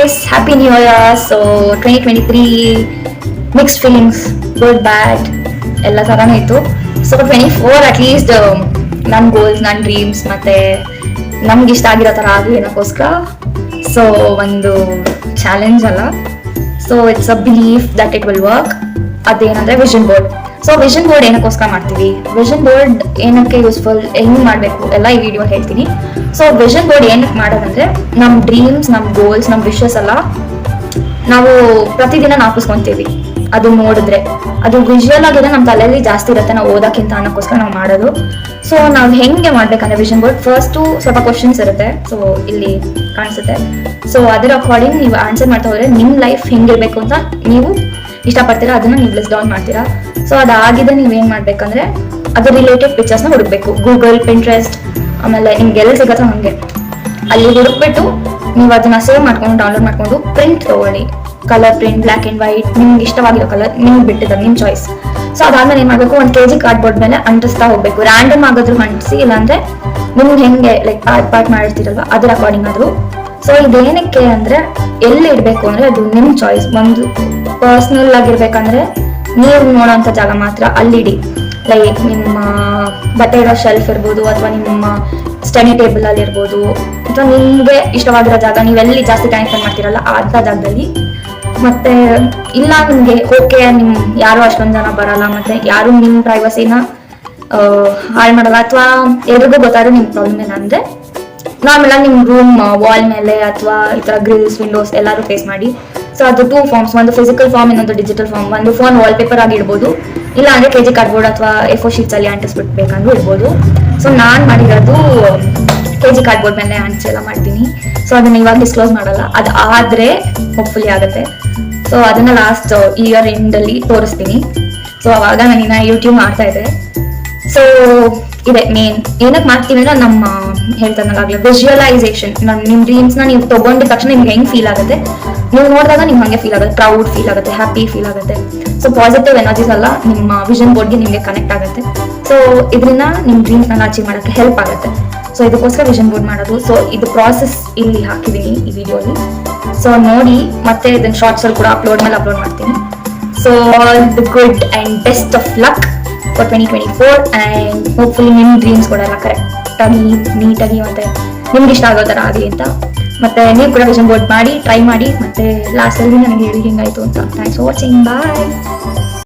guys, happy new year. So 2023 mixed feelings, good bad ಎಲ್ಲ ತರಾನೇ ಇತ್ತು. ಸೊ 24 ಅಟ್ ಲೀಸ್ಟ್ ನನ್ನ ಗೋಲ್ಸ್, ನನ್ನ ಡ್ರೀಮ್ಸ್ ಮತ್ತೆ ನಮ್ಗೆ ಇಷ್ಟ ಆಗಿರೋ ಥರ ಆಗಲಿ ಅನ್ನೋಕ್ಕೋಸ್ಕರ ಸೊ ಒಂದು ಚಾಲೆಂಜ್ ಅಲ್ಲ, so it's a belief that it will work. ಅದೇನಂದ್ರೆ vision board. So vision board ಏನಕ್ಕೋಸ್ಕರ ಮಾಡ್ತೀವಿ, ವಿಷನ್ ಬೋರ್ಡ್ ಏನಕ್ಕೆ ಯೂಸ್ಫುಲ್, ಹೆಂಗ್ ಮಾಡಬೇಕು ಎಲ್ಲ ಈ ವಿಡಿಯೋ ಹೇಳ್ತೀನಿ. ಸೊ ವಿಷನ್ ಬೋರ್ಡ್ ಏನಕ್ಕೆ ಮಾಡೋದಂದ್ರೆ ನಮ್ಮ ಡ್ರೀಮ್ಸ್, ನಮ್ಮ ಗೋಲ್ಸ್, ನಮ್ಮ ವಿಶಸ್ ಎಲ್ಲ ನಾವು ಪ್ರತಿದಿನ ನಾಪಿಸ್ಕೊಂತೀವಿ. ಅದು ನೋಡಿದ್ರೆ ಅದು ವಿಜುವಲ್ ಆಗಿದೆ ನಮ್ಮ ತಲೆಯಲ್ಲಿ ಜಾಸ್ತಿ ಇರುತ್ತೆ ನಾವು ಓದಕ್ಕಿಂತ ಅನ್ನೋಕ್ಕೋಸ್ಕರ ನಾವು ಮಾಡೋದು. ಸೊ ನಾವು ಹೆಂಗೆ ಮಾಡ್ಬೇಕಂದ್ರೆ ವಿಷನ್ ಬೋರ್ಡ್ ಫಸ್ಟು ಸ್ವಲ್ಪ ಕ್ವಶನ್ಸ್ ಇರುತ್ತೆ, ಸೊ ಇಲ್ಲಿ ಕಾಣಿಸುತ್ತೆ. ಸೊ ಅದರ ಅಕಾರ್ಡಿಂಗ್ ನೀವು ಆನ್ಸರ್ ಮಾಡ್ತಾ ಹೋದ್ರೆ ನಿಮ್ಮ ಲೈಫ್ ಹೆಂಗಿರ್ಬೇಕು ಅಂತ ನೀವು ಇಷ್ಟಪಡ್ತೀರಾ ಅದನ್ನ ನೀವು ಲಿಸ್ಟ್ ಡೌನ್ ಮಾಡ್ತೀರಾ. ಸೊ ಅದಾಗಿದೆ ನೀವೇನ್ ಮಾಡ್ಬೇಕಂದ್ರೆ ಅದ್ರ ರಿಲೇಟೆಡ್ ಪಿಕ್ಚರ್ಸ್ನ ಹುಡುಕ್ಬೇಕು. ಗೂಗಲ್, ಪಿಂಟ್ರೆಸ್ಟ್, ಆಮೇಲೆ ನಿಮ್ಗೆ ಎಲ್ಲಿ ಸಿಗತ್ತೋ ಹಂಗೆ ಅಲ್ಲಿ ಹುಡುಕ್ಬಿಟ್ಟು ನೀವು ಅದನ್ನ ಸೇವ್ ಮಾಡ್ಕೊಂಡು ಡೌನ್ಲೋಡ್ ಮಾಡ್ಕೊಂಡು ಪ್ರಿಂಟ್ ತಗೊಳ್ಳಿ. Colour print, black and white, ನಿಮ್ಗೆ ಇಷ್ಟವಾಗಿರೋ ಕಲರ್ ನಿಮ್ಗೆ ಬಿಟ್ಟಿದ್ದಾರೆ, ನಿಮ್ ಚಾಯ್ಸ್. ಸೊ ಅದಾದ್ಮೇಲೆ ಏನ್ ಮಾಡ್ಬೇಕು, 1 kg ಕಾರ್ಡ್ಬೋರ್ಡ್ ಮೇಲೆ ಅಂಟಿಸ್ತಾ ಹೋಗ್ಬೇಕು. ರ್ಯಾಂಡಮ್ ಆಗಾದ್ರೂ ಅಂಟಿಸಿ, ಇಲ್ಲಾಂದ್ರೆ ನಿಮ್ಗೆ ಹೆಂಗೆ ಲೈಕ್ ಪಾರ್ಟ್ ಮಾಡಿರ್ತೀರಲ್ವ ಅದ್ರ ಅಕಾರ್ಡಿಂಗ್ ಆದ್ರೂ. ಸೊ ಇದೇನಕ್ಕೆ ಅಂದ್ರೆ ಎಲ್ಲಿ ಇಡ್ಬೇಕು ಅಂದ್ರೆ ಅದು ನಿಮ್ ಚಾಯ್ಸ್. ಒಂದು ಪರ್ಸನಲ್ ಆಗಿರ್ಬೇಕಂದ್ರೆ ನೀವು ನೋಡೋಂಥ ಜಾಗ ಮಾತ್ರ ಅಲ್ಲಿಡಿ. ಲೈಕ್ ನಿಮ್ಮ ಬಟ್ಟೆ ಇಡೋ ಶೆಲ್ಫ್ ಇರ್ಬೋದು, ಅಥವಾ ನಿಮ್ಮ ಸ್ಟಡಿ ಟೇಬಲ್ ಅಲ್ಲಿ ಇರ್ಬೋದು, ಅಥವಾ ನಿಮ್ಗೆ ಇಷ್ಟವಾಗಿರೋ ಜಾಗ, ನೀವೆಲ್ಲಿ ಜಾಸ್ತಿ ಟೈಮ್ ಸ್ಪೆಂಡ್ ಮಾಡ್ತೀರಲ್ಲ ಅಂತ ಜಾಗದಲ್ಲಿ. ಮತ್ತೆ ಇಲ್ಲ ನಿಮ್ಗೆ ಓಕೆ, ನಿಮ್ ಯಾರು ಅಷ್ಟೊಂದ್ ಜನ ಬರಲ್ಲ, ಮತ್ತೆ ಯಾರು ನಿಮ್ ಪ್ರೈವಸಿನ ಹಾಳು ಮಾಡಲ್ಲ, ಅಥವಾ ಎಲ್ರಿಗೂ ಗೊತ್ತಾದ್ರೂ ನಿಮ್ ಪ್ರಾಬ್ಲಮ್ ಏನಂದ್ರೆ ನಾರ್ಮಲ್ ಆಗಿ ನಿಮ್ ರೂಮ್ ವಾಲ್ ಮೇಲೆ ಅಥವಾ ಈ ತರ ಗ್ರಿಲ್ಸ್, ವಿಂಡೋಸ್ ಎಲ್ಲಾರು ಫೇಸ್ ಮಾಡಿ. ಸೊ ಅದು 2 ಫಾರ್ಮ್ಸ್, ಒಂದು ಫಿಸಿಕಲ್ ಫಾರ್ಮ್, ಇನ್ನೊಂದು ಡಿಜಿಟಲ್ ಫಾರ್ಮ್. ಒಂದು ಫೋನ್ ವಾಲ್ ಪೇಪರ್ ಆಗಿ ಇಡ್ಬೋದು, ಇಲ್ಲ ಅಂದ್ರೆ kg ಕಾರ್ಡ್ಬೋರ್ಡ್ ಅಥವಾ A4 ಶೀಟ್ಸ್ ಅಲ್ಲಿ ಅಂಟಿಸ್ಬಿಟ್ಬೇಕಂದ್ರೂ ಇಡ್ಬೋದು. ಸೊ ನಾನ್ ಮಾಡಿರೋದು kg ಕಾರ್ಡ್ಬೋರ್ಡ್ ಮೇಲೆ ಅಂಟಿಸಿ ಎಲ್ಲ ಮಾಡ್ತೀನಿ. ಸೊ ಅದನ್ನ ಇವಾಗ ಡಿಸ್ಕ್ಲೋಸ್ ಮಾಡಲ್ಲ, ಅದು ಆದ್ರೆ ಹೋಪ್ಫುಲಿ ಆಗುತ್ತೆ. ಸೊ ಅದನ್ನ ಲಾಸ್ಟ್ ಇಯರ್ ಎಂಡ್ ಅಲ್ಲಿ ತೋರಿಸ್ತೀನಿ. ಸೊ ಅವಾಗ ನಾನಿನ್ನ ಯೂಟ್ಯೂಬ್ ಮಾಡ್ತಾ ಇದ್ದೆ. ಸೊ ಇದೆ ಮೇನ್ ಏನಕ್ಕೆ ಮಾಡ್ತೀನಿ ಅಂದ್ರೆ ನಮ್ಮ ಹೇಳ್ತಾನಲ್ಲಾಗ್ಲಿ ವಿಜುವಲೈಸೇಷನ್. ನಿಮ್ ಡ್ರೀಮ್ಸ್ ನ ನೀವು ತಗೊಂಡಿದ ತಕ್ಷಣ ನಿಮ್ಗೆ ಹೆಂಗ್ ಫೀಲ್ ಆಗುತ್ತೆ, ನೀವು ನೋಡಿದಾಗ ನಿಮ್ಗೆ ಹಂಗೆ ಫೀಲ್ ಆಗುತ್ತೆ, ಪ್ರೌಡ್ ಫೀಲ್ ಆಗುತ್ತೆ, ಹ್ಯಾಪಿ ಫೀಲ್ ಆಗುತ್ತೆ. ಸೊ ಪಾಸಿಟಿವ್ ಎನರ್ಜೀಸ್ ಎಲ್ಲ ನಿಮ್ಮ ವಿಷನ್ ಬೋರ್ಡ್ಗೆ ನಿಮ್ಗೆ ಕನೆಕ್ಟ್ ಆಗುತ್ತೆ. ಸೊ ಇದರಿಂದ ನಿಮ್ ಡ್ರೀಮ್ಸ್ ನ ಅಚೀವ್ ಮಾಡಕ್ಕೆ ಹೆಲ್ಪ್ ಆಗುತ್ತೆ. ಸೊ ಇದಕ್ಕೋಸ್ಕರ ವಿಷನ್ ಬೋರ್ಡ್ ಮಾಡೋದು. ಸೊ ಇದು ಪ್ರಾಸೆಸ್ ಇಲ್ಲಿ ಹಾಕಿದೀನಿ ಈ ವಿಡಿಯೋಲಿ. ಸೊ ನೋಡಿ, ಮತ್ತೆ ಇದನ್ನ ಶಾರ್ಟ್ಸ್ ಅಲ್ಲಿ ಕೂಡ ಅಪ್ಲೋಡ್ ಮಾಡ್ತೀನಿ. So all the good and best of luck for 2024 and hopefully ನಿಮ್ಮ ಡ್ರೀಮ್ಸ್ ಕೂಡ ಎಲ್ಲ ಕರೆಕ್ಟ್ ಆಗಿ ನೀಟಾಗಿ ಮತ್ತೆ ನಿಮ್ಗೆ ಇಷ್ಟ ಆಗೋ ತರ ಆಗಲಿ ಅಂತ. ಮತ್ತೆ ನೀವು ಕೂಡ ವಿಷನ್ ಬೋರ್ಡ್ ಮಾಡಿ ಟ್ರೈ ಮಾಡಿ, ಮತ್ತೆ ಲಾಸ್ಟ್ ಅಲ್ಲಿ ನನಗೆ ಹೇಳಿ ಹಿಂಗಾಯ್ತು ಅಂತ. Thanks for watching, bye.